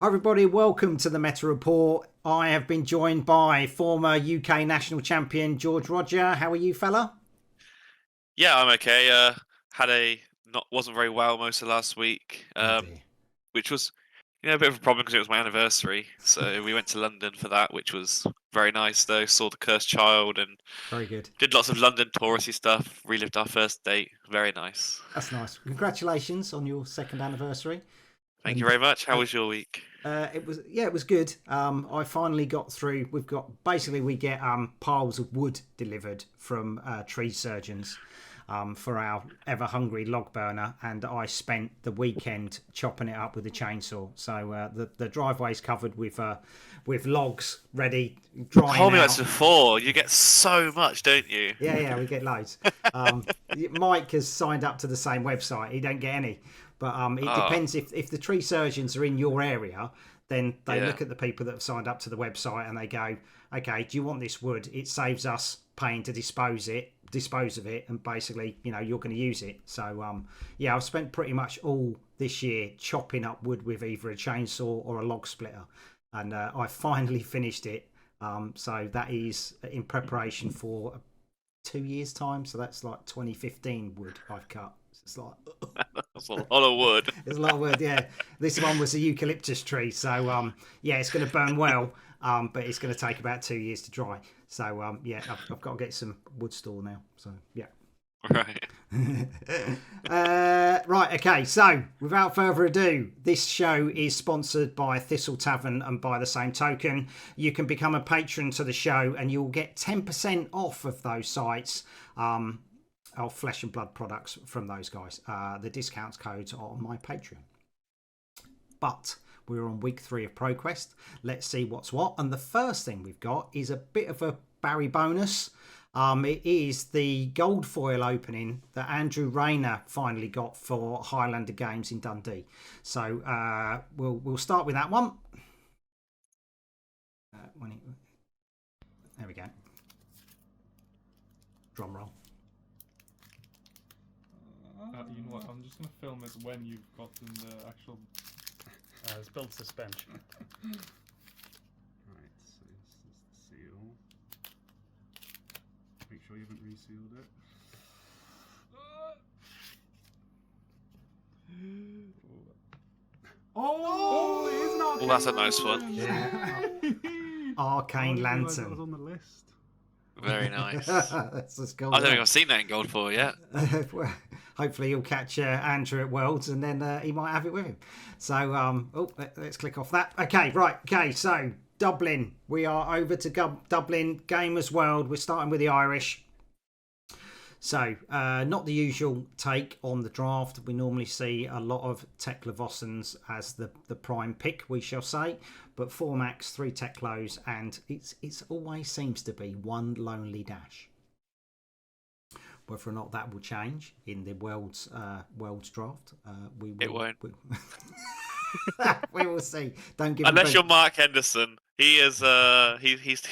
Hi everybody, welcome to the Meta Report. I have been joined by former UK national champion George Rodger. How are you, fella? Yeah, I'm okay. Wasn't very well most of last week, Oh dear. which was a bit of a problem because it was my anniversary. So we went to London for that, which was very nice though. Saw the Cursed Child and Very good. did lots of London touristy stuff. Relived our first date. Very nice. That's nice. Congratulations on your second anniversary. Thank you And very much. How uh, was your week? it was good. I finally got through. We get piles of wood delivered from tree surgeons for our ever hungry log burner, and I spent the weekend chopping it up with a chainsaw. So the driveway's covered with logs ready drying Told me about out. this before. You get so much, don't you? Yeah, we get loads. Mike has signed up to the same website. He don't get any. But it Oh, depends if the tree surgeons are in your area, then they yeah. look at the people that have signed up to the website and they go, okay, do you want this wood? It saves us paying to dispose of it, and basically, you're going to use it. So yeah, I've spent pretty much all this year chopping up wood with either a chainsaw or a log splitter, and I finally finished it. So that is in preparation for 2 years time. So that's like 2015 wood I've cut. So it's like That's a lot of wood. there's a lot of wood, yeah. This one was a eucalyptus tree, so yeah, it's going to burn well, but it's going to take about 2 years to dry. So yeah, I've got to get some wood store now. So yeah. Right. Right, okay, so without further ado, this show is sponsored by Thistle Tavern, and by the same token, you can become a patron to the show and you'll get 10% off of those sites. Of flesh and blood products from those guys. The discounts codes are on my Patreon. But we're on week 3 of ProQuest. Let's see what's what. And the first thing we've got is a bit of a Barry bonus. It is the gold foil opening that Andrew Rayner finally got for Highlander Games in Dundee. So we'll start with that one. There we go. Drum roll. You know what? I'm just gonna film it when you've gotten the actual. It's build suspension. Right, so this is the seal. Make sure you haven't resealed it. Oh, it is not. Well, that's a nice one. Yeah. I Arcane didn't realise that Lantern. was on the list. Very nice. That's cool. I don't think I've seen that in gold for yet. Well, hopefully you'll catch Andrew at Worlds, and then he might have it with him. So let's click off that. Okay, so Dublin, we are over to Dublin Gamers World. We're starting with the Irish. So not the usual take on the draft. We normally see a lot of Tekla Vossens as the prime pick, we shall say, but 4 Max, 3 Teklos, and it's always seems to be one lonely dash. Whether or not that will change in the world's draft, It won't. We will see. Don't give Unless you're Mark Henderson. He is he's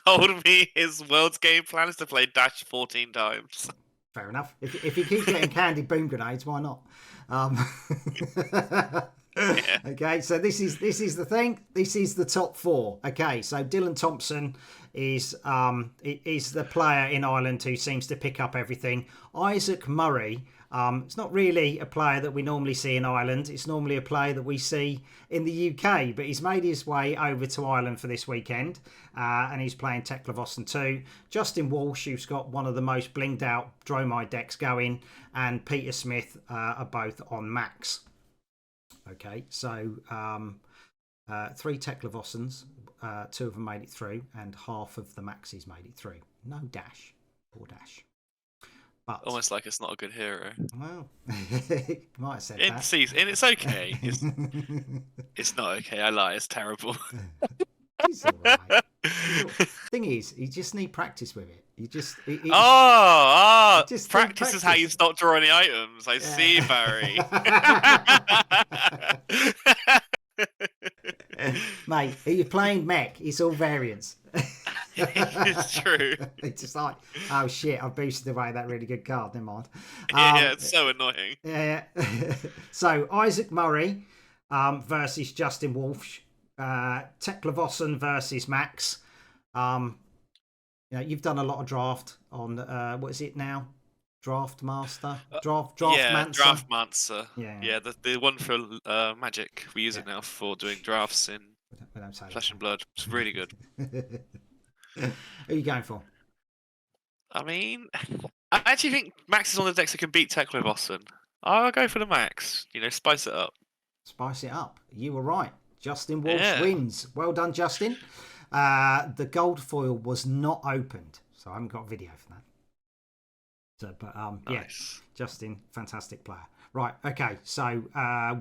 told me his world's game plan is to play Dash 14 times. Fair enough. If he keeps getting candy boom grenades, why not? Yeah. Okay, so this is the thing. This is the top 4. Okay, so Dylan Thompson is the player in Ireland who seems to pick up everything. Isaac Murray. It's not really a player that we normally see in Ireland. It's normally a player that we see in the UK, but he's made his way over to Ireland for this weekend, and he's playing Tekla Vossen 2. Justin Walsh, who's got one of the most blinged out Dromide decks going, and Peter Smith are both on Max. Okay, so 3 Tekla Vossens, 2 of them made it through, and half of the Maxes made it through. No dash. Poor dash. But, Almost like it's not a good hero. well, might have said that. It's okay. It's not okay. I lie. It's terrible. He's all right. Thing is, you just need practice with it. You just just practice is how you practice. stop drawing the items. I see, Barry. Mate, you're playing mech. It's all variants. It's true. It's just like, oh shit, I've boosted away that really good card. Never mind. Yeah, it's so annoying. Yeah. So Isaac Murray, versus Justin Walsh. Tekla versus Max. You've done a lot of draft on what is it now? Draft Master? Draft Yeah, Mancer? Draft Mancer. Yeah. Yeah, the one for Magic. We use it now for doing drafts in We don't say Flesh and Blood. It's really good. that. Who are you going for? I mean, I actually think Max is one of the decks that can beat Tekla. I'll go for the Max. Spice it up. Spice it up. You were right. Justin Walsh Yeah. wins. Well done, Justin. The gold foil was not opened, so I haven't got a video for that. Yeah, Nice. Justin, fantastic player. Right, okay, so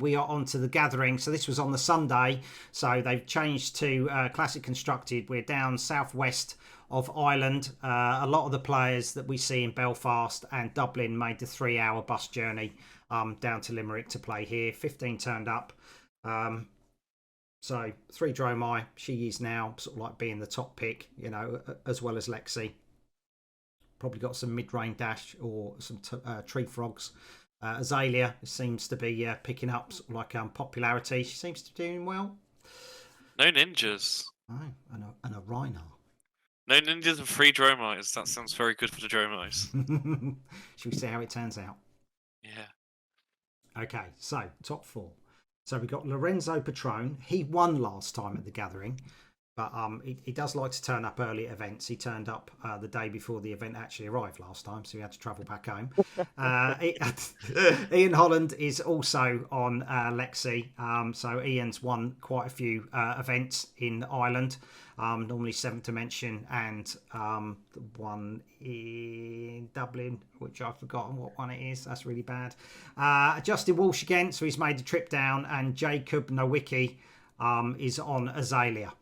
we are on to the gathering. So this was on the Sunday, so they've changed to Classic Constructed. We're down southwest of Ireland. A lot of the players that we see in Belfast and Dublin made the 3-hour bus journey down to Limerick to play here. 15 turned up. So 3 Dromai, she is now sort of like being the top pick, as well as Lexi. Probably got some mid-range dash or some tree frogs. Azalea seems to be picking up sort of like popularity. She seems to be doing well. No ninjas. Oh, and a rhino. No ninjas and 3 Dromais. That sounds very good for the Dromais. Should we see how it turns out? Yeah. Okay, so top 4. So we got Lorenzo Patron. He won last time at the gathering, but he does like to turn up early at events. He turned up the day before the event actually arrived last time, so he had to travel back home. Ian Holland is also on Lexi. So Ian's won quite a few events in Ireland, normally 7th Dimension, and the one in Dublin, which I've forgotten what one it is. That's really bad. Justin Walsh again, so he's made the trip down, and Jacob Nowicki is on Azalea.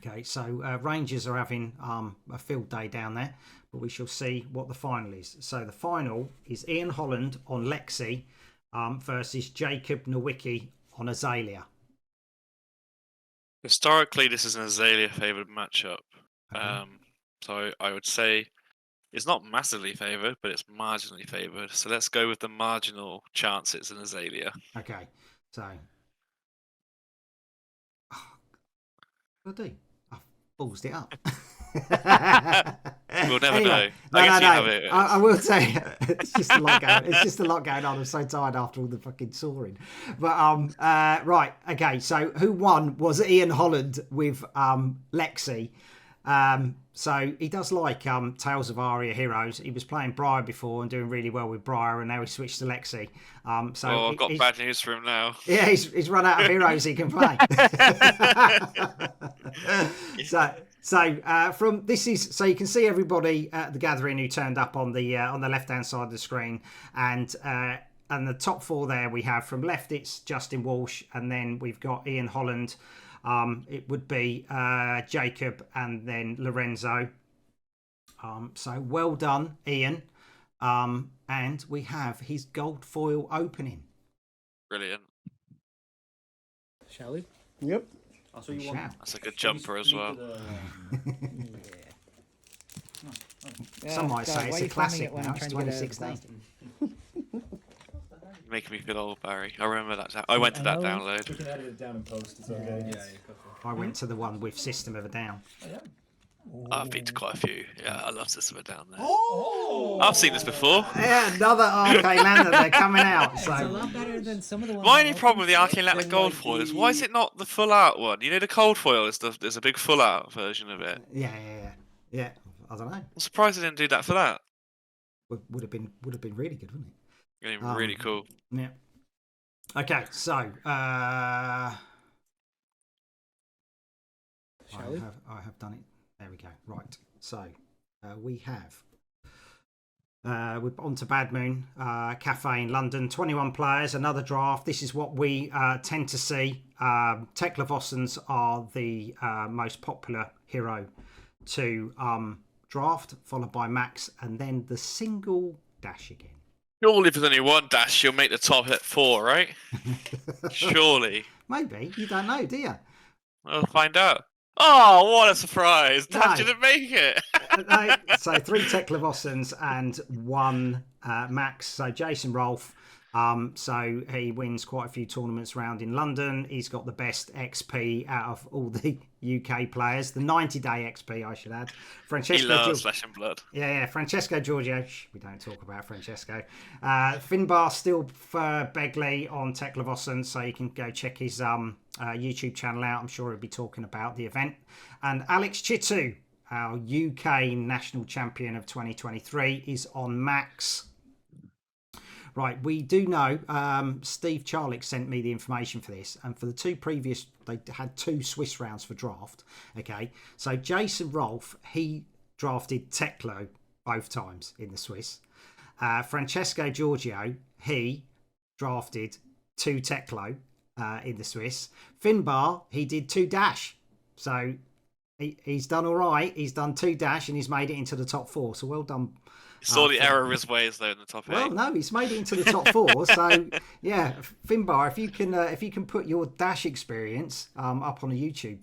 Okay, so Rangers are having a field day down there, but we shall see what the final is. So the final is Ian Holland on Lexi versus Jacob Nowicki on Azalea. Historically, this is an Azalea favoured matchup. Okay. So I would say it's not massively favoured, but it's marginally favoured. So let's go with the marginal chance it's an Azalea. Okay, so what do I do? I've ballsed it up. We'll never Anyway, know. I guess you no. have it. I will say it's just a lot going. It's just a lot going on. I'm so tired after all the fucking soaring. But right, okay. So who won was Ian Holland with Lexi. So he does like Tales of Aria Heroes. He was playing Briar before and doing really well with Briar, and now he switched to Lexi. So I've got bad news for him now. yeah, he's run out of heroes he can play. From this is so you can see everybody at the gathering who turned up on the left hand side of the screen, and the top 4 there we have from left it's Justin Walsh, and then we've got Ian Holland. It would be Jacob and then Lorenzo. So well done, Ian. And we have his gold foil opening. Brilliant. Shall we? Yep. So you want? That's a good jumper as well. Some might say it's a classic now. It's 2016. You're making me feel old, Barry. I remember that. I went to that download. We can edit it down and post. It's okay. I went to the one with System of a Down. I've been to quite a few. Yeah, I love System of a Down there. Oh! I've seen this before. Yeah, another Arcane Lander. They're coming out. It's a So lot better than some of the ones. My only problem with the Arcane Lander gold foil is why is it not the full art one? The cold foil is there's a big full art version of it. yeah. I don't know. I'm surprised they didn't do that for that. Would have been really good, wouldn't it? It'd be really cool. Yeah. Okay, so Shall we? I have done it. There we go. Right. So we have. We're on to Bad Moon Cafe in London. 21 players, another draft. This is what we tend to see. Tekla are the most popular hero to draft, followed by Max, and then the single dash again. Surely if there's only one dash, you'll make the top at 4, right? Surely. Maybe. You don't know, do you? We'll find out. Oh, what a surprise! No. Dash didn't make it. So 3 Tekla and 1 Max. So Jason Rolfe So he wins quite a few tournaments around in London. He's got the best XP out of all the UK players. The 90-day XP, I should add. He loves Flesh and Blood. Yeah. Francesco Giorgio. We don't talk about Francesco. Finbar still for Begley on Teklevossen, so you can go check his YouTube channel out. I'm sure he'll be talking about the event. And Alex Chitu, our UK national champion of 2023, is on Max. Right, we do know, Steve Charlick sent me the information for this, and for the two previous, they had 2 Swiss rounds for draft, okay? So Jason Rolfe, he drafted Teklo both times in the Swiss. Francesco Giorgio, he drafted 2 Teklo in the Swiss. Finbar, he did 2 Dash. So he's done all right. He's done 2 Dash and he's made it into the top 4. So well done. He saw the error of his ways though in the top 8. Well, no, he's made it into the top 4. So yeah, Finbar, if you can put your Dash experience up on a YouTube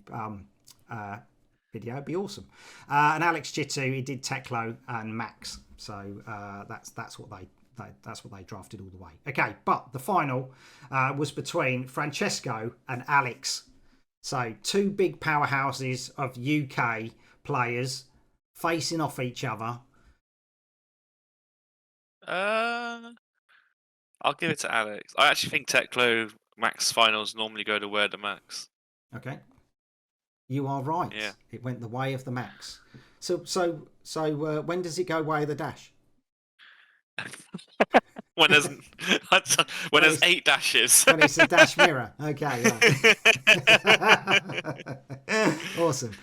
video, it'd be awesome. And Alex Chitu, he did Teklo and Max. So that's what they drafted all the way. Okay, but the final was between Francesco and Alex. So 2 big powerhouses of UK players facing off each other. I'll give it to Alex. I actually think Teklo Max finals normally go the way of the Max. Okay, you are right. Yeah. It went the way of the Max. So when does it go way of the Dash? when there's 8 dashes. When it's a Dash mirror. Okay, right. Awesome.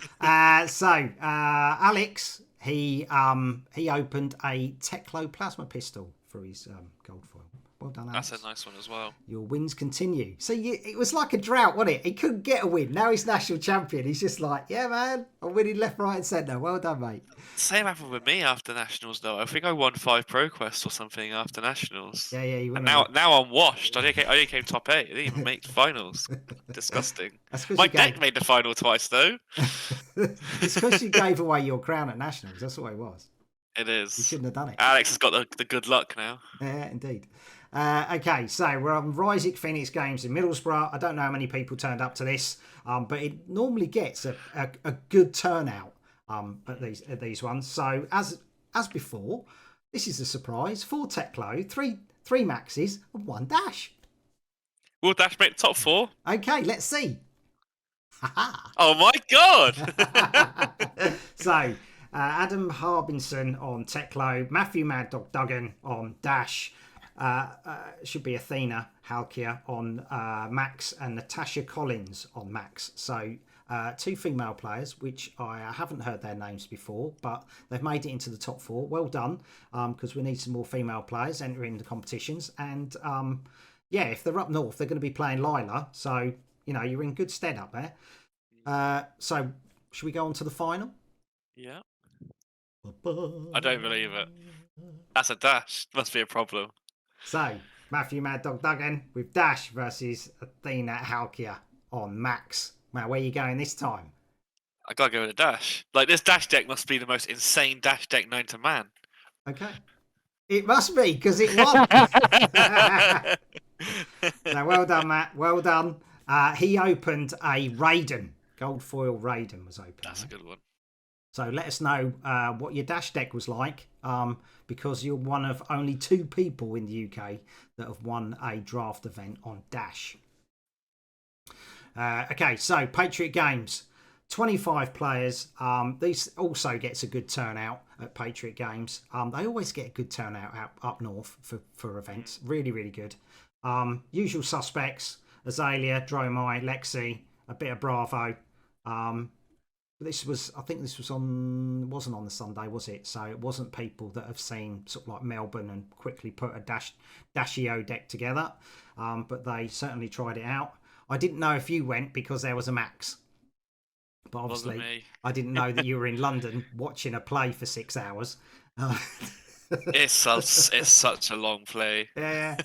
So Alex, he opened a Teklo plasma pistol for his gold foil. Well done, Alex. That's a nice one as well. Your wins continue. So it was like a drought, wasn't it? He couldn't get a win. Now he's national champion. He's just like, yeah, man, I'm winning left, right, and centre. Well done, mate. Same happened with me after Nationals, though. I think I won 5 Pro Quests or something after Nationals. Yeah. You and now I'm washed. I only came top 8. I didn't even make finals. Disgusting. My deck made the final twice, though. It's because you gave away your crown at Nationals. That's what it was. It is. You shouldn't have done it. Alex has got the good luck now. Yeah, indeed. Okay, so we're on Ryzik Phoenix Games in Middlesbrough. I don't know how many people turned up to this, but it normally gets a good turnout at these ones. So as before, this is a surprise. 4 Teklo, 3 Maxes, and 1 Dash. Will Dash make the top 4? Okay, let's see. Oh my god! So Adam Harbinson on Teklo, Matthew Mad Dog Duggan on Dash. Should be Athena Halkia on Max and Natasha Collins on Max. So 2 female players, which I haven't heard their names before, but they've made it into the top 4. Well done, because we need some more female players entering the competitions. And yeah, if they're up north, they're going to be playing Lila. So, you know, you're in good stead up there. So should we go on to the final? Yeah. I don't believe it. That's a Dash. Must be a problem. So, Matthew Mad Dog Duggan with Dash versus Athena Halkia on Max. Now, where are you going this time? I gotta go with a Dash. Like, this Dash deck must be the most insane Dash deck known to man. Okay. It must be, because it won. So, well done, Matt. Well done. He opened a Raiden. Gold foil Raiden was open. That's a good one. So let us know what your Dash deck was like, because you're one of only 2 people in the UK that have won a draft event on Dash. Okay, so Patriot Games, 25 players. This also gets a good turnout at Patriot Games. They always get a good turnout up north for events. Really, really good. Usual suspects, Azalea, Dromai, Lexi, a bit of Bravo. I think this wasn't on the Sunday, was it? So it wasn't people that have seen sort of like Melbourne and quickly put a Dashio deck together, but they certainly tried it out. I didn't know if you went because there was a Max, but obviously I didn't know that you were in London watching a play for 6 hours. It's such a long play. Yeah.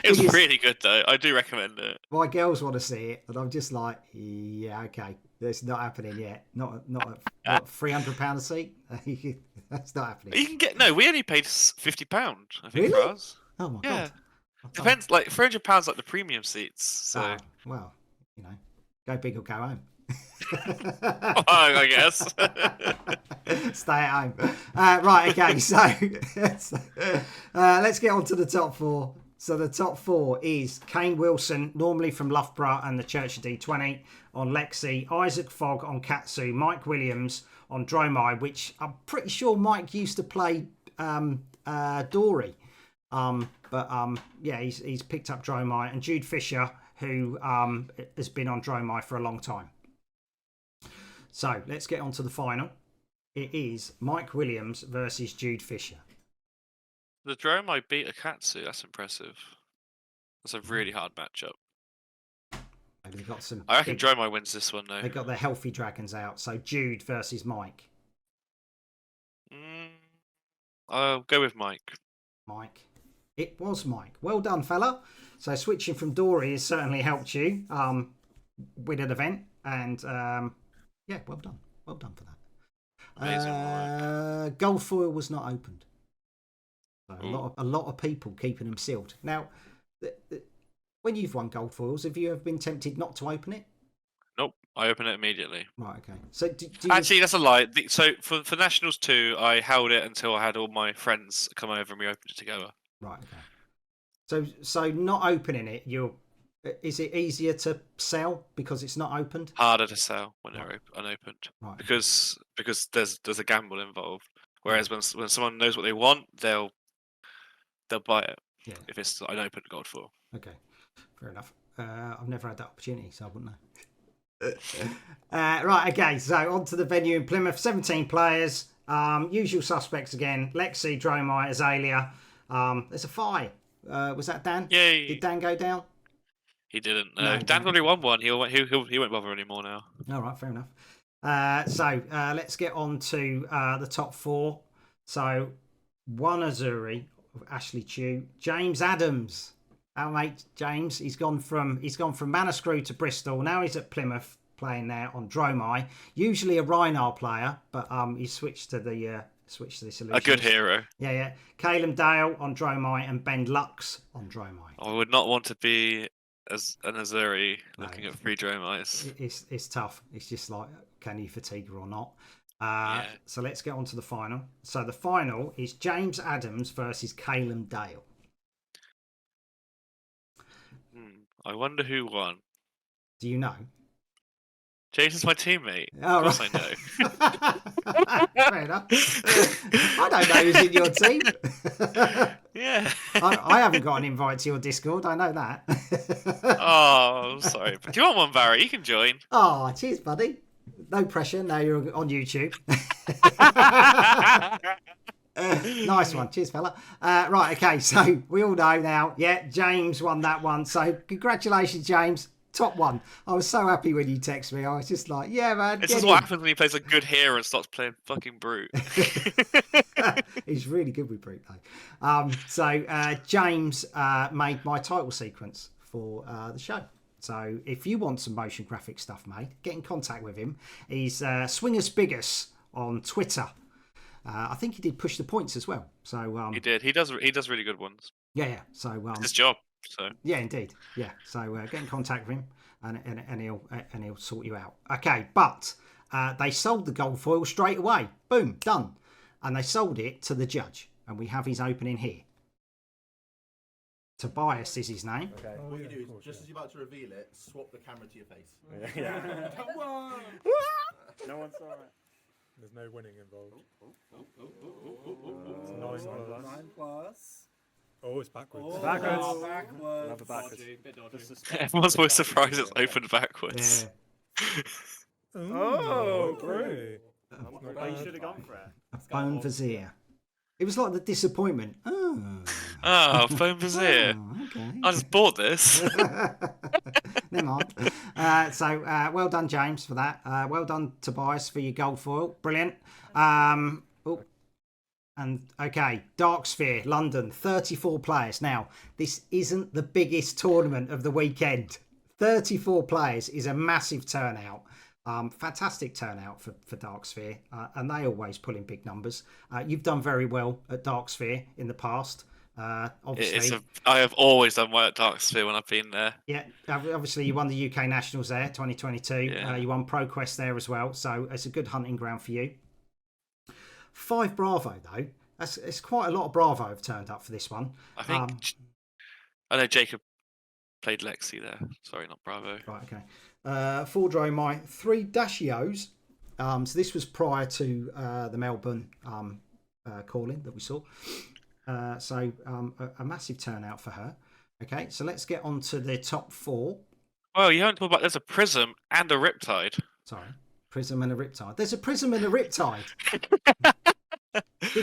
It's really good though. I do recommend it. My girls want to see it, and I'm just like, yeah, okay. It's not happening yet. Not at £300 a seat. That's not happening. You can get we only paid £50. I think Really? for ours. Oh my Yeah. god. Depends. Like £300, like the premium seats. So Ah, well, you know, go big or go home. I guess. Stay at home. Right, okay, so let's get on to the top four. So the top four is Kane Wilson, normally from Loughborough and the Church of D20, on Lexi, Isaac Fogg on Katsu, Mike Williams on Dromai, which I'm pretty sure Mike used to play Dory. Yeah, he's picked up Dromai, and Jude Fisher, who has been on Dromai for a long time. So let's get on to the final. It is Mike Williams versus Jude Fisher. The Dromai beat a Katsu. That's impressive. That's a really hard matchup. Maybe they've got some. I reckon Dromai wins this one though. They've got their healthy dragons out. So Jude versus Mike. I'll go with Mike. Mike. It was Mike. Well done, fella. So switching from Dory has certainly helped you win an event. And yeah, well done. Well done for that. Amazing work. Gold foil was not opened. So a lot of people keeping them sealed. Now, when you've won gold foils, have you ever been tempted not to open it? Nope, I open it immediately. Right, okay. So do you... Actually, that's a lie. So for Nationals 2, I held it until I had all my friends come over and we opened it together. Right, okay. So not opening it, is it easier to sell because it's not opened? Harder to sell when they're unopened, right. because there's a gamble involved. Whereas when someone knows what they want, they'll buy it. Yeah. If it's an open gold foil. Okay, fair enough. I've never had that opportunity, so I wouldn't know. Right, okay. So on to the venue in Plymouth. 17 players. Usual suspects again. Lexi, Dromai, Azalea. There's a five. Was that Dan? Yay! Did Dan go down? He didn't. No, Dan's already won one. He won't bother anymore now. All right, fair enough. So let's get on to the top four. So one Azuri, Ashley Chew, James Adams. Our mate James. He's gone from Manascrew to Bristol. Now he's at Plymouth playing there on Dromai. Usually a Rhinar player, but he switched to the solution. A good hero. Yeah. Caleb Dale on Dromai and Ben Lux on Dromai. I would not want to be as an Azuri looking at free Dromais. It's tough. It's just like, can you fatigue her or not? Yeah. So let's get on to the final. So the final is James Adams versus Caleb Dale. I wonder who won. Do you know? Jason's my teammate. Oh, of course right. I know. Fair enough. I don't know who's in your team. Yeah. I haven't got an invite to your Discord. I know that. Oh, I'm sorry. But do you want one, Barry? You can join. Oh, cheers, buddy. No pressure. Now you're on YouTube. Nice one. Cheers, fella. Right, okay. So we all know now. Yeah, James won that one. So congratulations, James. Top one. I was so happy when you text me. I was just like, yeah, man. This is what happens when he plays a good hero and starts playing fucking Brute. He's really good with Brute, though. So James made my title sequence for the show. So if you want some motion graphic stuff made, get in contact with him. He's Swingers Biggest on Twitter. I think he did Push the Points as well. So He did. He does really good ones. Yeah. So It's his job. So yeah, indeed. Yeah. So get in contact with him, and he'll sort you out. Okay, but they sold the gold foil straight away. Boom, done. And they sold it to the judge, and we have his opening here. Tobias is his name. Okay. What you do is, just as you're about to reveal it, swap the camera to your face. Yeah. No one saw it. There's no winning involved. It's 9 plus. Oh, it's backwards. Oh, Backwards. backwards. Another backwards. everyone's always surprised it's opened backwards. Yeah. Oh, great. Oh, you should have gone for it. A bone vizier. It was like the disappointment. Oh. Oh, phone vizier. Oh, okay. I just bought this. Never mind. So well done, James, for that. Well done, Tobias, for your gold foil. Brilliant. And okay, Dark Sphere, London, 34 players. Now, this isn't the biggest tournament of the weekend. 34 players is a massive turnout. Fantastic turnout for Dark Sphere, and they always pull in big numbers. You've done very well at Dark Sphere in the past. Obviously, I have always done well at Dark Sphere when I've been there. yeah. Obviously, you won the UK Nationals there, 2022. Yeah. You won ProQuest there as well, so it's a good hunting ground for you. 5 Bravo though. It's quite a lot of Bravo have turned up for this one. I think I know Jacob played Lexi there. Sorry, not Bravo. Right, okay. 4 Dromai, 3 Dashios. So this was prior to the Melbourne calling that we saw. So a massive turnout for her. Okay, so let's get on to the top 4. Well, you haven't talked about there's a Prism and a Riptide. Sorry, Prism and a Riptide. There's a Prism and a Riptide.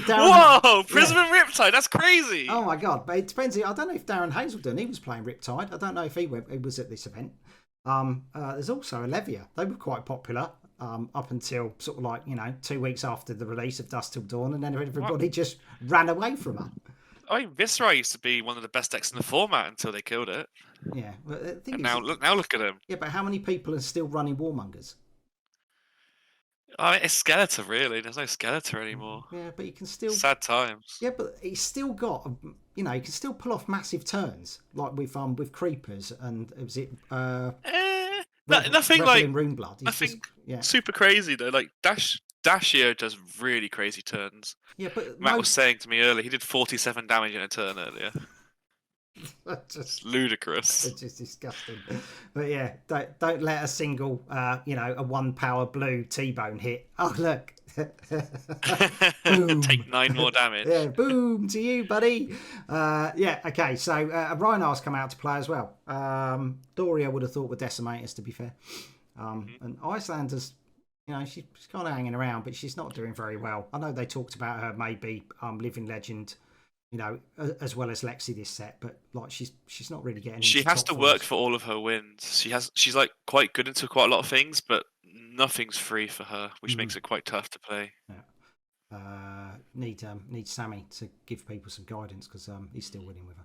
Whoa, Prism and Riptide, that's crazy. Oh my god, but it depends. I don't know if Darren Hazelden, he was playing Riptide. I don't know if he was at this event. There's also Olivia. They were quite popular up until sort of like, 2 weeks after the release of Dusk Till Dawn, and then everybody just ran away from her. I mean, Viscerai used to be one of the best decks in the format until they killed it. Yeah, well, the thing And is, now look at him. yeah, but how many people are still running Warmongers? I mean, it's Skeletor, really. There's no Skeletor anymore. Yeah, but you can still. Sad times. Yeah, but he's still got, you can still pull off massive turns like with creepers and was it? Nothing Rebel like in Runeblood. nothing Yeah, super crazy though. Like Dashio does really crazy turns. yeah, but Matt was saying to me earlier, he did 47 damage in a turn earlier. just Ludicrous. it's just disgusting. But yeah, don't let a single, a 1 power blue T-bone hit. Oh look, boom. Take 9 more damage. Yeah, boom to you, buddy. Yeah, okay. So Rhinos come out to play as well. Doria would have thought were Decimators, to be fair. And Icelanders, she's kind of hanging around, but she's not doing very well. I know they talked about her maybe Living Legend, as well as Lexi this set, but like she's not really getting. She into has top to work fours. for all of her wins. She's like quite good into quite a lot of things, but nothing's free for her, which makes it quite tough to play. Yeah. Need Sammy to give people some guidance because he's still winning with her.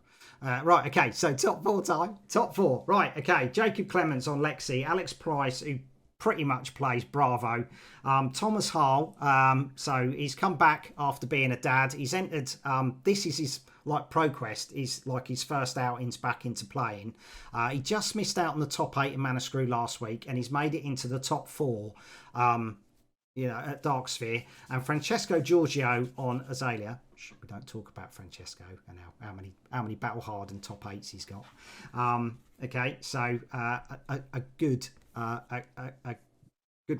Right, okay, so top 4 time. Top 4. Right, okay. Jacob Clements on Lexi, Alex Price, who pretty much plays Bravo. Thomas Hall, so he's come back after being a dad. He's entered, this is his, like ProQuest, is like his first outings back into playing. He just missed out on the top 8 in Mana Screw last week, and he's made it into the top 4, at Dark Sphere. And Francesco Giorgio on Azalea. We don't talk about Francesco and how many battle hardened top 8s he's got. Okay, so a good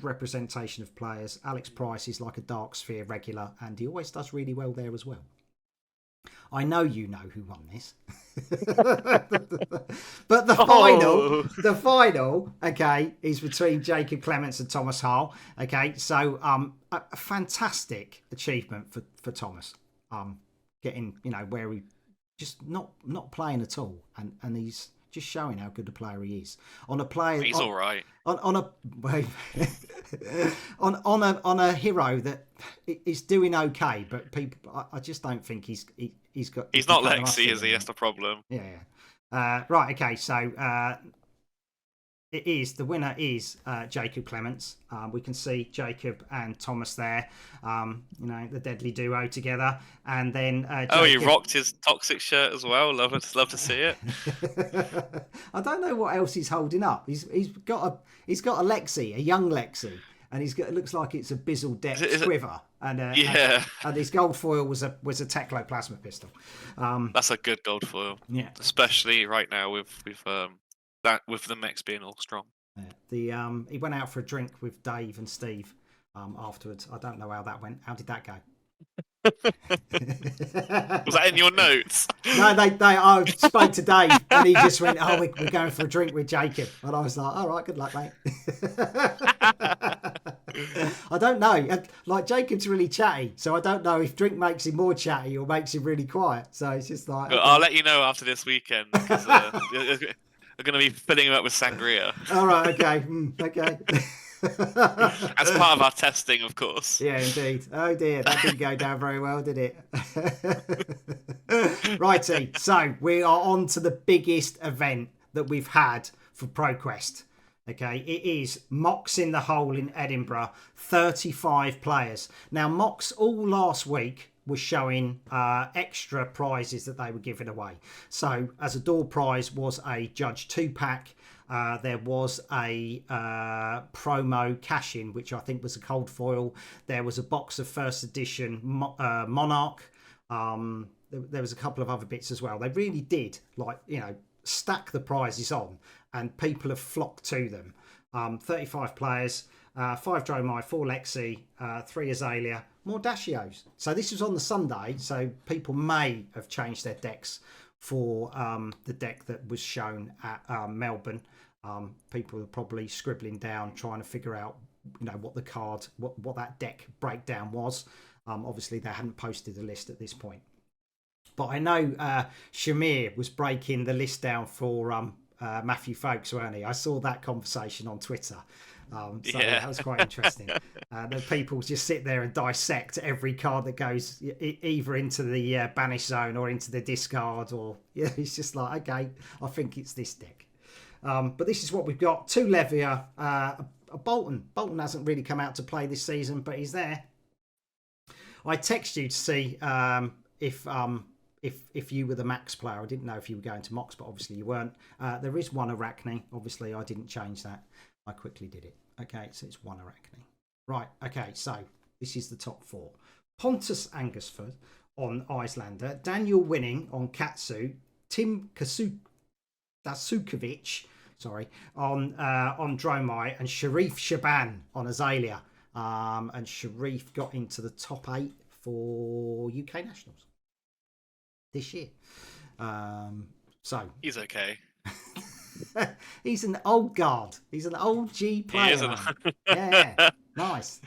representation of players. Alex Price is like a Dark Sphere regular, and he always does really well there as well. I know you know who won this, but the final, okay, is between Jacob Clements and Thomas Hall. Okay, so a fantastic achievement for Thomas, getting where he just not playing at all, and he's just showing how good a player he is. He's all right. On a hero that is doing okay, but people, I just don't think he's got. He's not Lexi, is he? That's the problem. Yeah. Right. Okay. So the winner is Jacob Clements. We can see Jacob and Thomas there. The deadly duo together, and then he rocked his toxic shirt as well. Love to see it. I don't know what else he's holding up. He's got a Lexi, a young Lexi, and it looks like it's a Bizzle deck Squiver, and and his gold foil was a Tecloplasma pistol. That's a good gold foil. Yeah, especially right now with the mechs being all strong. Yeah. He went out for a drink with Dave and Steve afterwards. I don't know how that went. How did that go? Was that in your notes? No, I spoke to Dave and he just went, "Oh, we're going for a drink with Jacob," and I was like, "All right, good luck, mate." I don't know. Like Jacob's really chatty, so I don't know if drink makes him more chatty or makes him really quiet. So it's just like, I'll let you know after this weekend. Because, we're going to be filling him up with sangria. All right, okay, okay. As part of our testing, of course. Yeah, indeed. Oh dear, that didn't go down very well, did it? Righty, so we are on to the biggest event that we've had for ProQuest. Okay, it is Mox in the Hole in Edinburgh, 35 players. Now, Mox all last week was showing extra prizes that they were giving away. So as a door prize was a Judge 2-pack. There was a promo cash-in, which I think was a cold foil. There was a box of first edition Monarch. There was a couple of other bits as well. They really did, stack the prizes on, and people have flocked to them. 35 players, 5 Dromai, 4 Lexi, 3 Azalea, more Dashios. So this was on the Sunday, so people may have changed their decks for the deck that was shown at Melbourne. People are probably scribbling down, trying to figure out, what the card, what that deck breakdown was. Obviously, they hadn't posted the list at this point. But I know Shamir was breaking the list down for Matthew Folkes, weren't he? I saw that conversation on Twitter. That was quite interesting. The people just sit there and dissect every card that goes either into the banish zone or into the discard, or it's just like, okay, I think it's this deck. But this is what we've got: 2 Levia, a Bolton. Bolton hasn't really come out to play this season, but he's there. I text you to see if you were the Max player. I didn't know if you were going to Mox, but obviously you weren't. There is 1 Arachne. Obviously, I didn't change that. I quickly did it. Okay, so it's 1 Arachne. Right, okay, so this is the top 4. Pontus Angusford on Icelander, Daniel Winning on Katsu, Tim Dasukovic, on Dromai, and Sharif Shaban on Azalea. And Sharif got into the top 8 for UK Nationals this year. So he's okay. He's an old guard. He's an old G player. He isn't. Yeah, nice.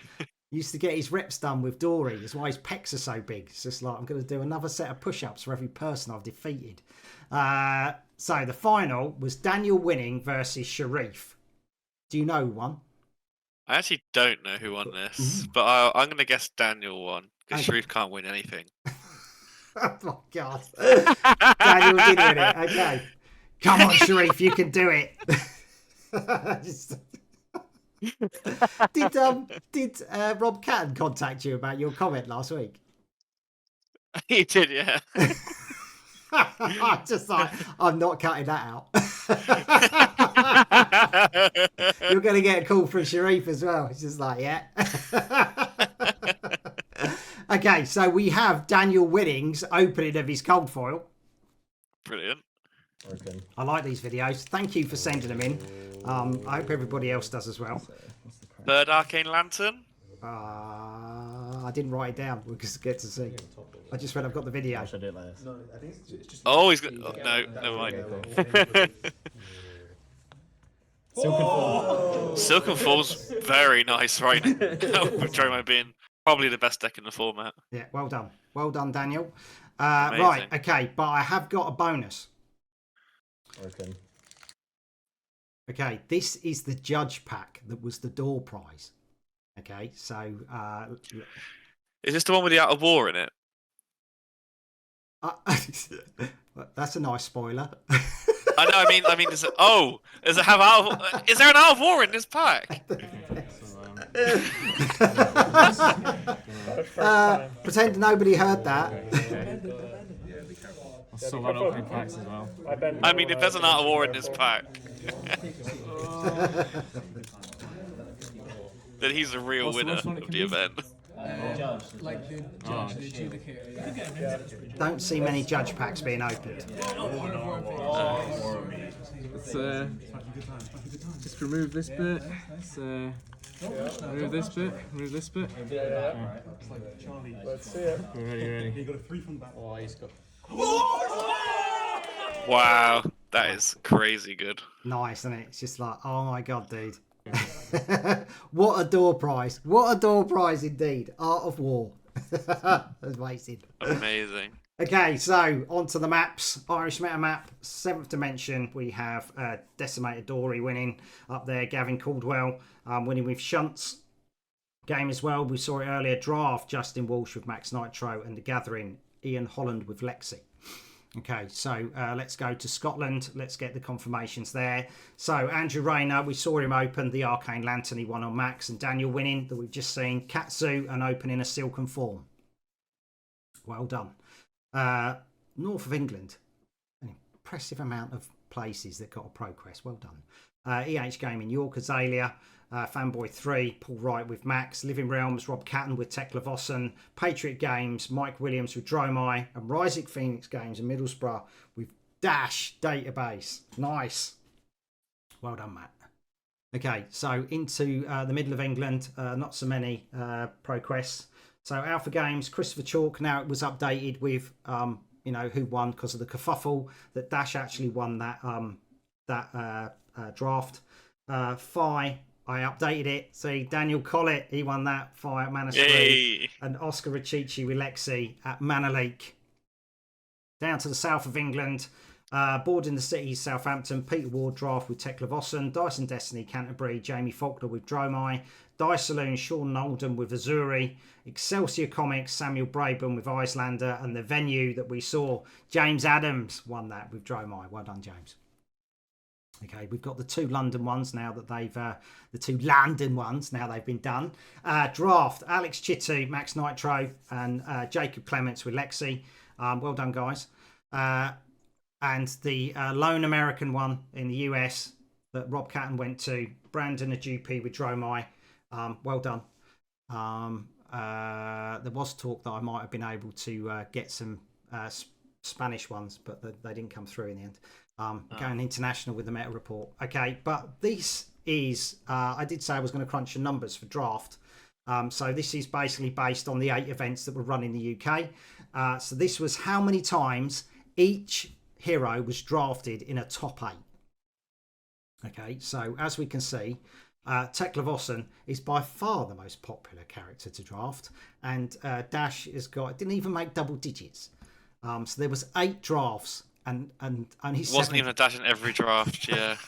Used to get his reps done with Dory. That's why his pecs are so big. It's just like, I'm going to do another set of push-ups for every person I've defeated. So the final was Daniel Winning versus Sharif. Do you know who won? I actually don't know who won this, but I'm going to guess Daniel won, because Sharif can't win anything. Oh my God. Daniel did win it. Okay. Come on, Sharif, you can do it. Did Rob Catton contact you about your comment last week? He did, yeah. I'm just like, I'm not cutting that out. You're going to get a call from Sharif as well. It's just like, yeah. Okay, so we have Daniel Winning's opening of his cold foil. Brilliant. Okay. I like these videos. Thank you for sending them in. I hope everybody else does as well. Third Arcane Lantern. I didn't write it down. We'll just get to see. I just read I've got the video. I should do it like this. No, I think it's just. Oh, he's got. Oh, no, never mind. Silken Fall's very nice right now. With Dromai being probably the best deck in the format. Yeah, well done. Well done, Daniel. Right, okay, but I have got a bonus. Okay. Okay, this is the Judge Pack that was the door prize. Okay, so... Is this the one with the Out of War in it? That's a nice spoiler. I know, I mean, is it have is there an Out of War in this pack? Pretend nobody heard that. I still got opening packs as well. I mean, if there's an Out of War in this pack, then he's the real winner of the event. Like the judge, the adjudicator. Don't see many Judge Packs being opened. Let's just remove this bit. Let's remove this bit. Remove this bit. Let's see it. Ready. He got a 3 from the back. Oh, he's got. Wow, that is crazy good. Nice, isn't it? It's just like, oh my God, dude. What a door prize. What a door prize indeed. Art of War. Amazing. Amazing. Okay, so on to the maps. Irish meta map, 7th dimension. We have Decimated Dory winning up there. Gavin Caldwell winning with Shunts. Game as well. We saw it earlier. Draft, Justin Walsh with Max Nitro. And the Gathering, Ian Holland with Lexi. Okay, so let's go to Scotland. Let's get the confirmations there. So Andrew Rayner, we saw him open the Arcane Lantern. He won on Max. And Daniel winning that we've just seen. Katsu and opening a Silken Form. Well done. North of England, an impressive amount of places that got a pro quest. Well done. EH Gaming, York Azalea, Fanboy 3, Paul Wright with Max, Living Realms, Rob Catton with Tekla Vossen, Patriot Games, Mike Williams with Dromai, and Ryzik Phoenix Games in Middlesbrough with Dash Database. Nice. Well done, Matt. Okay, so into the middle of England, not so many pro quests. So Alpha Games, Christopher Chalk. Now it was updated with who won because of the kerfuffle that Dash actually won that draft. Phi, I updated it. See, Daniel Collett, he won that Phi at Manaslu, and Oscar Richichi with Lexi at Manaleak. Down to the south of England. Board in the City, Southampton, Peter Ward draft with Tekla Vossen, Dyson Destiny, Canterbury, Jamie Faulkner with Dromai, Dice Saloon, Sean Nolden with Azuri, Excelsior Comics, Samuel Braben with Icelander, and the venue that we saw, James Adams won that with Dromai. Well done, James. Okay, we've got the two London ones now that they've been done. Draft, Alex Chitu, Max Nitro, and Jacob Clements with Lexi. Well done, guys. And the lone American one in the US that Rob Catton went to, Brandon Adupi with Dromai. Well done. There was talk that I might have been able to get some Spanish ones, but they didn't come through in the end. Going international with the meta report. Okay, but this is, I did say I was going to crunch the numbers for draft. So this is basically based on the 8 events that were run in the UK. So this was how many times each hero was drafted in a top 8. Okay, so as we can see, Tekla Vossen is by far the most popular character to draft, and Dash didn't even make double digits. So there was 8 drafts, and only it wasn't even a Dash in every draft. Yeah,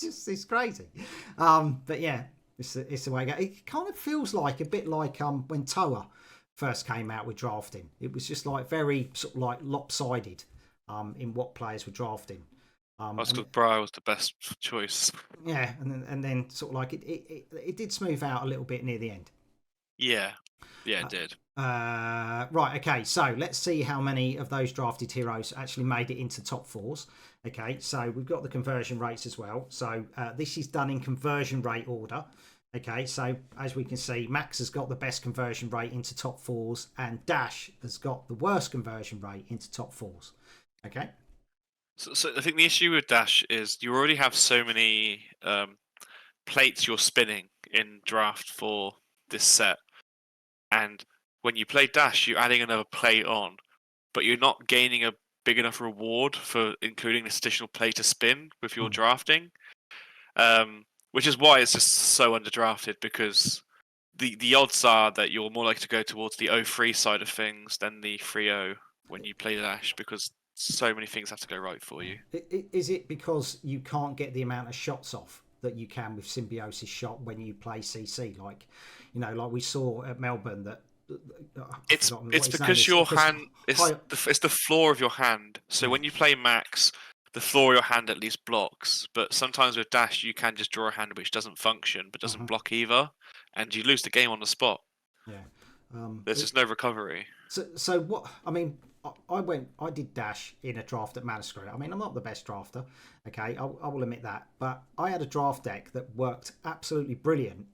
it's crazy. But yeah, it's the way it goes. It kind of feels like a bit like when Toa first came out with drafting. It was just like very sort of like lopsided. In what players were drafting. That's because Briar was the best choice. Yeah, and then sort of like it did smooth out a little bit near the end. Yeah, it did. Right, okay, so let's see how many of those drafted heroes actually made it into top 4s. Okay, so we've got the conversion rates as well. So this is done in conversion rate order. Okay, so as we can see, Max has got the best conversion rate into top 4s, and Dash has got the worst conversion rate into top 4s. Okay. So I think the issue with Dash is you already have so many plates you're spinning in draft for this set, and when you play Dash, you're adding another plate on, but you're not gaining a big enough reward for including this additional plate to spin with your drafting, which is why it's just so underdrafted, because the odds are that you're more likely to go towards the 0-3 side of things than the 3-0 when you play Dash, because so many things have to go right for you. Is it because you can't get the amount of shots off that you can with Symbiosis Shot when you play CC? Like we saw at Melbourne that it's because your hand it's the floor of your hand. So when you play Max, the floor of your hand at least blocks. But sometimes with Dash, you can just draw a hand which doesn't function but doesn't block either, and you lose the game on the spot. Yeah, there's just no recovery. So what? I mean, I did Dash in a draft at Manuscript. I mean, I'm not the best drafter, okay, I will admit that, but I had a draft deck that worked absolutely brilliant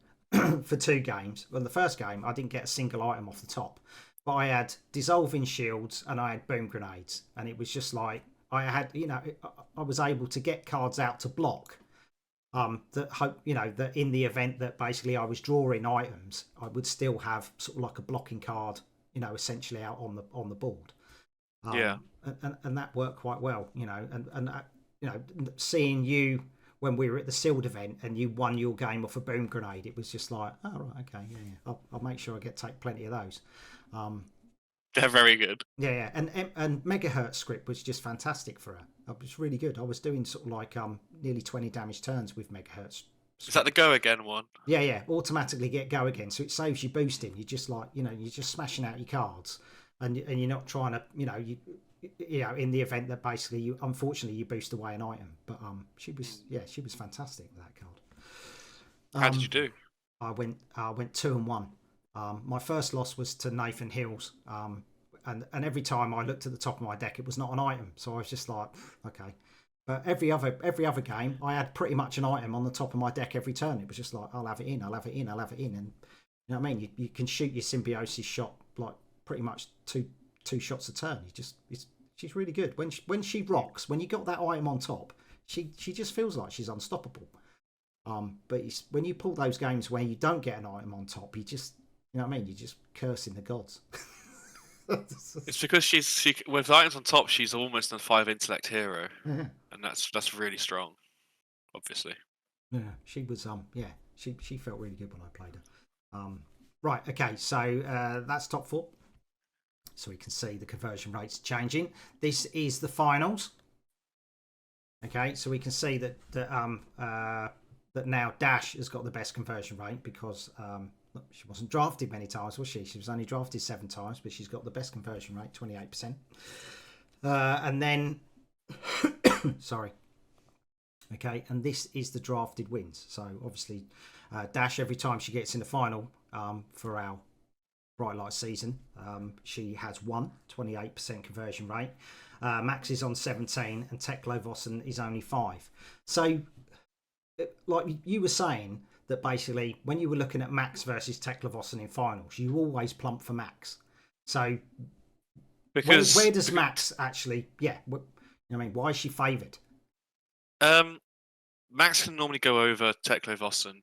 for 2 games. Well, the first game I didn't get a single item off the top, but I had dissolving shields and I had boom grenades, and it was just like I had, I was able to get cards out to block. That in the event that basically I was drawing items, I would still have sort of like a blocking card, essentially out on the board. And that worked quite well, and seeing you when we were at the Sealed event and you won your game off a boom grenade, it was just like, oh right, okay, yeah. I'll make sure I take plenty of those. They're very good. Yeah, and Megahertz script was just fantastic for her. It was really good. I was doing sort of like nearly 20 damage turns with Megahertz. Is that the go again one? Yeah, automatically get go again, so it saves you boosting. You just like you're just smashing out your cards. And you're not trying to, in the event that basically unfortunately you boost away an item. But she was fantastic with that card. How did you do? I went 2-1. My first loss was to Nathan Hills. and every time I looked at the top of my deck, it was not an item. So I was just like, okay. But every other game, I had pretty much an item on the top of my deck every turn. It was just like, I'll have it in, I'll have it in, I'll have it in, and you know what I mean. You can shoot your symbiosis shot like pretty much two shots a turn. She's really good when she rocks. When you got that item on top, she just feels like she's unstoppable. But when you pull those games where you don't get an item on top, you just, you know what I mean, you're just cursing the gods. It's because she with items on top, she's almost a 5 intellect hero, and that's really strong. Obviously, yeah, she was she felt really good when I played her. Right, okay, so that's top 4. So we can see the conversion rates changing. This is the finals. Okay, so we can see that now Dash has got the best conversion rate because she wasn't drafted many times, was she? She was only drafted 7 times, but she's got the best conversion rate, 28%. And then, sorry. Okay, and this is the drafted wins. So obviously, Dash, every time she gets in the final for our Bright Light season, she has won, 28% conversion rate. Max is on 17 and Teklo Vossen is only 5. So, like you were saying, that basically when you were looking at Max versus Teklo Vossen in finals, you always plump for Max. So, because where does Max actually? Yeah, you know what I mean, why is she favoured? Max can normally go over Teklo Vossen.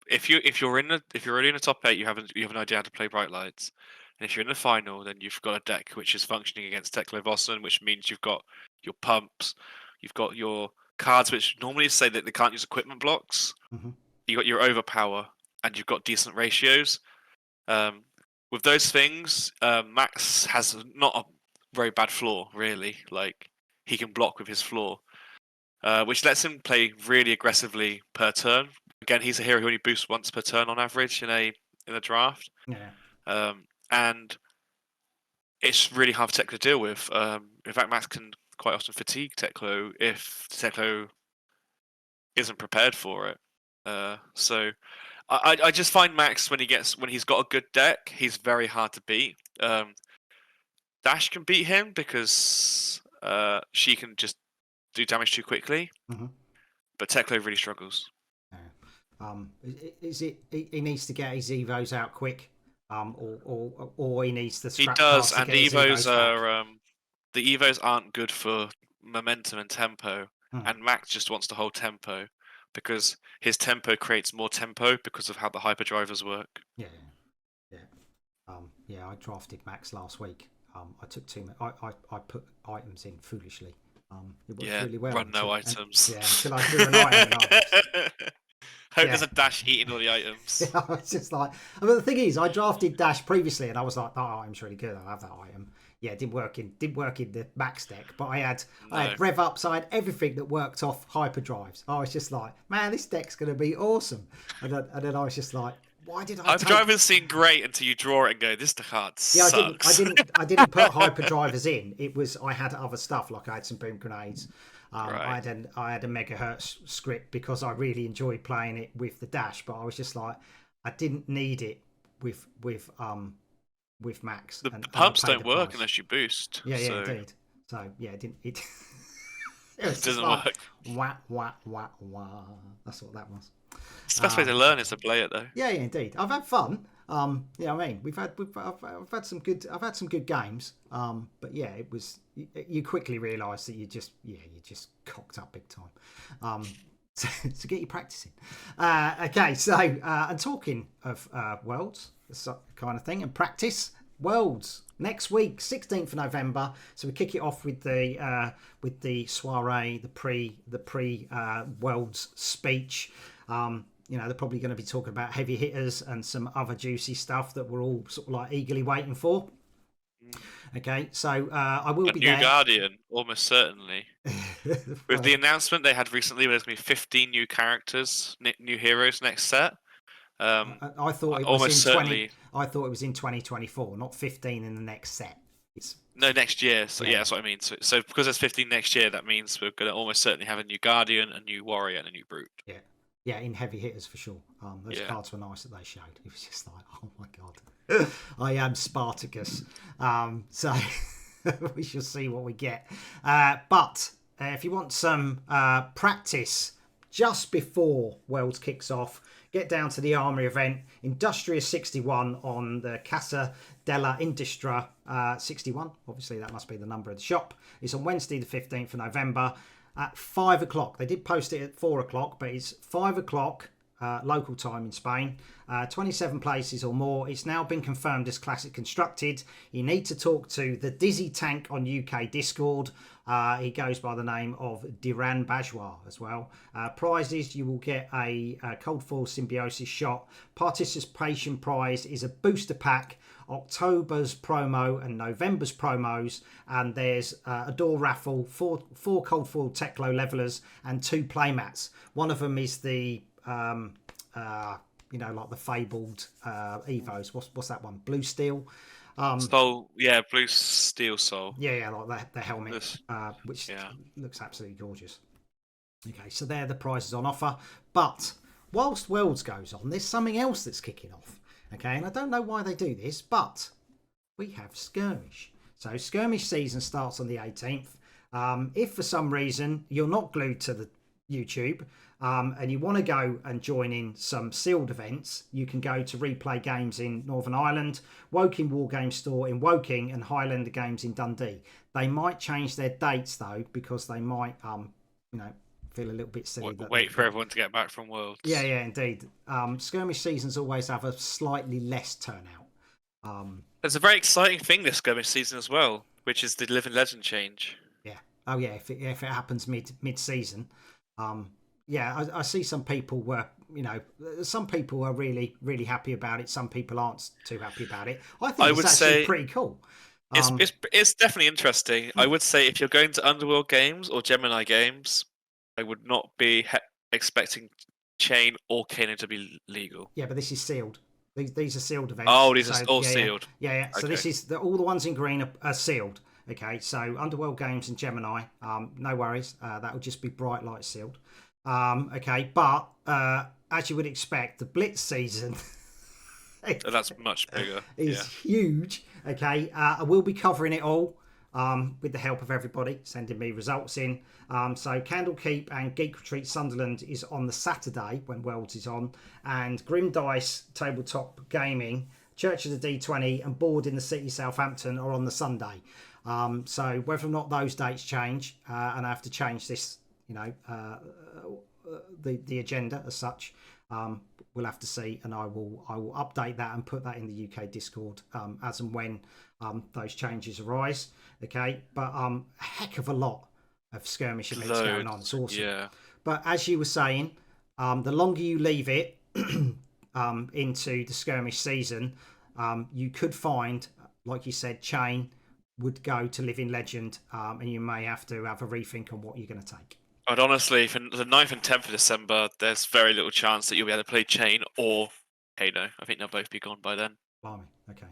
If you're already in the top 8, you have an idea how to play Bright Lights, and if you're in the final, then you've got a deck which is functioning against Teklo Vossen, which means you've got your pumps, you've got your cards which normally say that they can't use equipment blocks. You got your overpower, and you've got decent ratios. With those things, Max has not a very bad floor, really. Like, he can block with his floor, which lets him play really aggressively per turn. Again, he's a hero who only boosts once per turn on average in a draft. Yeah. And it's really hard for Teklo to deal with. In fact, Max can quite often fatigue Teklo if Teklo isn't prepared for it. So I just find Max when he's got a good deck, he's very hard to beat. Dash can beat him because she can just do damage too quickly. But Teklo really struggles. Is it he needs to get his evos out quick, or he needs to scrap he does, cards to and get his evos are the evos aren't good for momentum and tempo, and Max just wants to hold tempo because his tempo creates more tempo because of how the hyperdrivers work. Yeah. I drafted Max last week. I took I put items in foolishly. It worked really well. Run no items. Until I threw an item. Hope there's a Dash eating all the items. Yeah, it's just like, I mean, the thing is, I drafted Dash previously, and I was like, that item's really good. I'll have that item. Yeah, it didn't work in the Max deck, but I had rev ups, I had everything that worked off hyperdrives. I was just like, man, this deck's going to be awesome. And then I was just like, why did I? Hyperdrivers seem great until you draw it and go, this card sucks. Yeah, I didn't put hyperdrivers in. It was, I had other stuff, like I had some boom grenades. I had a megahertz script because I really enjoyed playing it with the Dash, but I was just like, I didn't need it with Max. The pumps don't work unless you boost. Yeah, indeed. So yeah, it didn't. It doesn't work. Wah wah wah wah. That's what that was. It's the best way to learn is to play it, though. Yeah, indeed. I've had fun. You know what I mean? I've had some good games. But yeah, it was. You quickly realise that you just cocked up big time. To get you practicing. Okay, so and talking of worlds, this kind of thing, and practice worlds next week, 16th of November. So we kick it off with the soiree, the pre worlds speech. They're probably going to be talking about heavy hitters and some other juicy stuff that we're all sort of like eagerly waiting for. Okay, so I will be New there. Guardian, almost certainly. With the announcement they had recently, there's going to be 15 new characters, new heroes next set. I thought it was I thought it was in 2024, not 15 in the next set. No, next year. So yeah, that's what I mean. So because there's 15 next year, that means we're going to almost certainly have a new Guardian, a new Warrior, and a new Brute. Yeah, Yeah, in heavy hitters for sure. Those Yeah. cards were nice that they showed. It was just like, oh my god, I am Spartacus. So we shall see what we get. But if you want some practice just before Worlds kicks off, get down to the Armory event, Industria 61 on the Casa della Industria 61. Obviously, that must be the number of the shop. It's on Wednesday, the 15th of November at 5 o'clock. They did post it at 4 o'clock, but it's 5 o'clock local time in Spain. 27 places or more. It's now been confirmed as Classic Constructed. You need to talk to the Dizzy Tank on UK Discord. He goes by the name of Diran Bajwa as well. Prizes, you will get a Cold Foil Symbiosis shot. Participation prize is a booster pack, October's promo and November's promos, and there's a door raffle, four Cold Foil Techlo levelers and 2 playmats. One of them is the like the fabled Evos. What's that one? Blue Steel. Soul, yeah, Blue Steel Soul. Yeah, like the helmet, which looks absolutely gorgeous. Okay, so they're the prizes on offer. But whilst Worlds goes on, there's something else that's kicking off. Okay, and I don't know why they do this, but we have Skirmish. So Skirmish season starts on the 18th. If for some reason you're not glued to the YouTube and you want to go and join in some sealed events, you can go to Replay Games in Northern Ireland, Woking War Game Store in Woking, and Highlander Games in Dundee. They might change their dates though, because they might feel a little bit silly. Wait for everyone to get back from Worlds. Yeah, indeed. Skirmish seasons always have a slightly less turnout. There's a very exciting thing this Skirmish season as well, which is the Living Legend change. Yeah. Oh yeah, if it happens mid-season. I see some people some people are really, really happy about it. Some people aren't too happy about it. I think it's actually pretty cool. It's definitely interesting. I would say if you're going to Underworld Games or Gemini Games, I would not be expecting Chain or Kano to be legal. Yeah, but this is sealed. These are sealed events. Oh, these are all sealed. Yeah. So this is all the ones in green are sealed. Okay, so Underworld Games and Gemini, no worries. That will just be bright light sealed. Okay, but as you would expect, the Blitz season that's much bigger. Is huge. Okay, I will be covering it all with the help of everybody sending me results in. So Candlekeep and Geek Retreat Sunderland is on the Saturday when Worlds is on, and Grim Dice Tabletop Gaming, Church of the D20 and Board in the City Southampton are on the Sunday. So whether or not those dates change, and I have to change this, the agenda as such, we'll have to see, and I will update that and put that in the UK Discord as and when those changes arise. Okay, but a heck of a lot of skirmish events going on. It's awesome. Yeah. But as you were saying, the longer you leave it into the skirmish season, you could find, like you said, Chain would go to Living Legend, and you may have to have a rethink on what you're going to take. But honestly, for the 9th and 10th of December, there's very little chance that you'll be able to play Chain or Kano. I think they'll both be gone by then. Blimey, okay.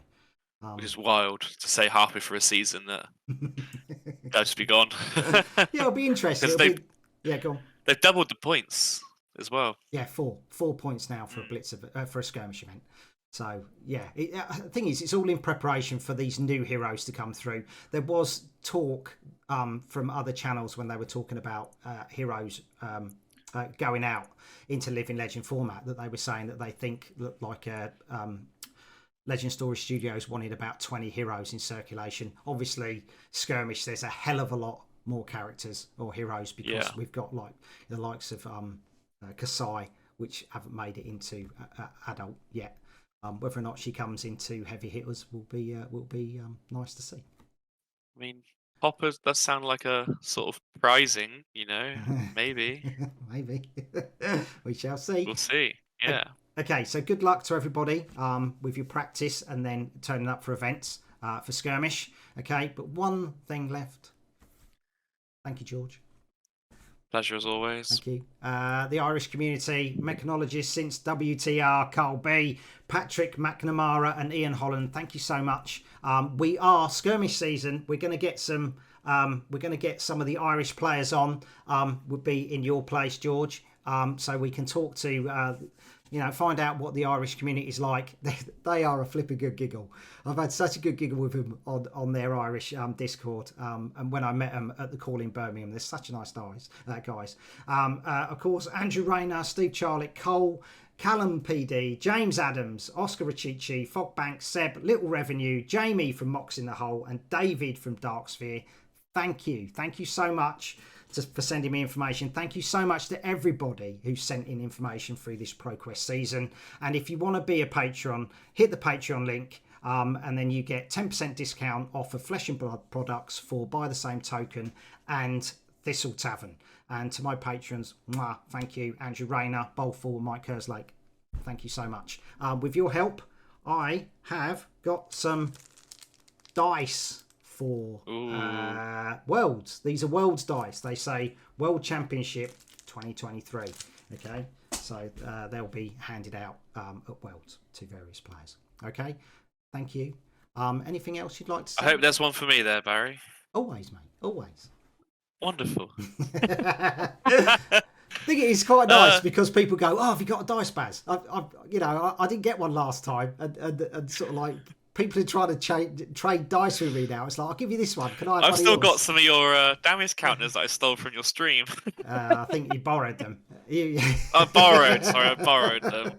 Which is wild to say halfway through a season that they'll just be gone. Yeah, it'll be interesting. Yeah, go on. They've doubled the points as well. Yeah, 4 points now for a blitz for a skirmish event. So yeah, the thing is, it's all in preparation for these new heroes to come through. There was talk from other channels when they were talking about heroes going out into Living Legend format, that they were saying that they think looked like Legend Story Studios wanted about 20 heroes in circulation. Obviously, skirmish, there's a hell of a lot more characters or heroes, because we've got like the likes of Kasai, which haven't made it into adult yet. Whether or not she comes into heavy hitters will be nice to see. I mean, Poppers does sound like a sort of prizing, maybe. Maybe. We shall see. We'll see. Yeah. Okay, so good luck to everybody with your practice and then turning up for events for skirmish. Okay, but one thing left. Thank you, George. Pleasure as always. Thank you. The Irish community, mechanologists since WTR, Carl B, Patrick McNamara and Ian Holland, thank you so much. We are skirmish season. We're going to get some of the Irish players on. Would be in your place, George. so we can talk to, find out what the Irish community is like. They are a flipping good giggle. I've had such a good giggle with them on their Irish Discord. And when I met them at the call in Birmingham, they're such nice guys. Of course, Andrew Rayner, Steve Charlick, Cole, Callum PD, James Adams, Oscar Rachichi, Fogbank, Seb, Little Revenue, Jamie from Mox in the Hole, and David from Darksphere. Thank you so much for sending me information. Thank you so much to everybody who sent in information through this ProQuest season. And if you want to be a patron, hit the Patreon link, and then you get 10% discount off of Flesh and Blood products for By the Same Token and Thistle Tavern. And to my patrons, mwah, thank you, Andrew Rayner, Bolful, Mike Kerslake. Thank you so much. With your help, I have got some dice for Worlds. These are Worlds dice. They say World Championship 2023. Okay, so they'll be handed out at Worlds to various players. Okay, thank you. Anything else you'd like to say? I hope there's one for me there, Barry. Always, mate. Always. Wonderful. I think it is quite nice because people go, "Oh, have you got a dice, Baz?" I didn't get one last time, and sort of like people are trying to trade dice with me now. It's like, I'll give you this one. Can I? I've still got some of your damage counters that I stole from your stream. I think you borrowed them. I borrowed them.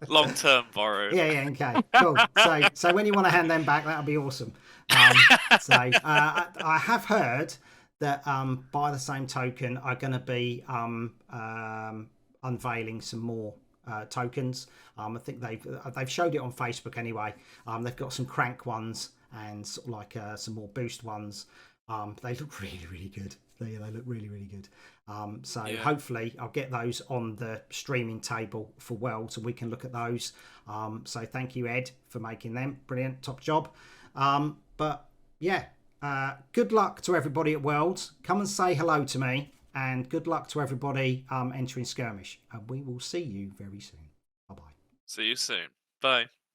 Long-term borrowed. Yeah. Okay. Cool. So when you want to hand them back, that'll be awesome. I have heard that By the Same Token are going to be unveiling some more tokens. I think they've showed it on Facebook anyway. They've got some crank ones and sort of like some more boost ones. They look really, really good. They look really, really good. Hopefully I'll get those on the streaming table for World so we can look at those. So thank you, Ed, for making them. Brilliant, top job. Good luck to everybody at Worlds. Come and say hello to me, and good luck to everybody entering Skirmish. And we will see you very soon. Bye-bye. See you soon. Bye.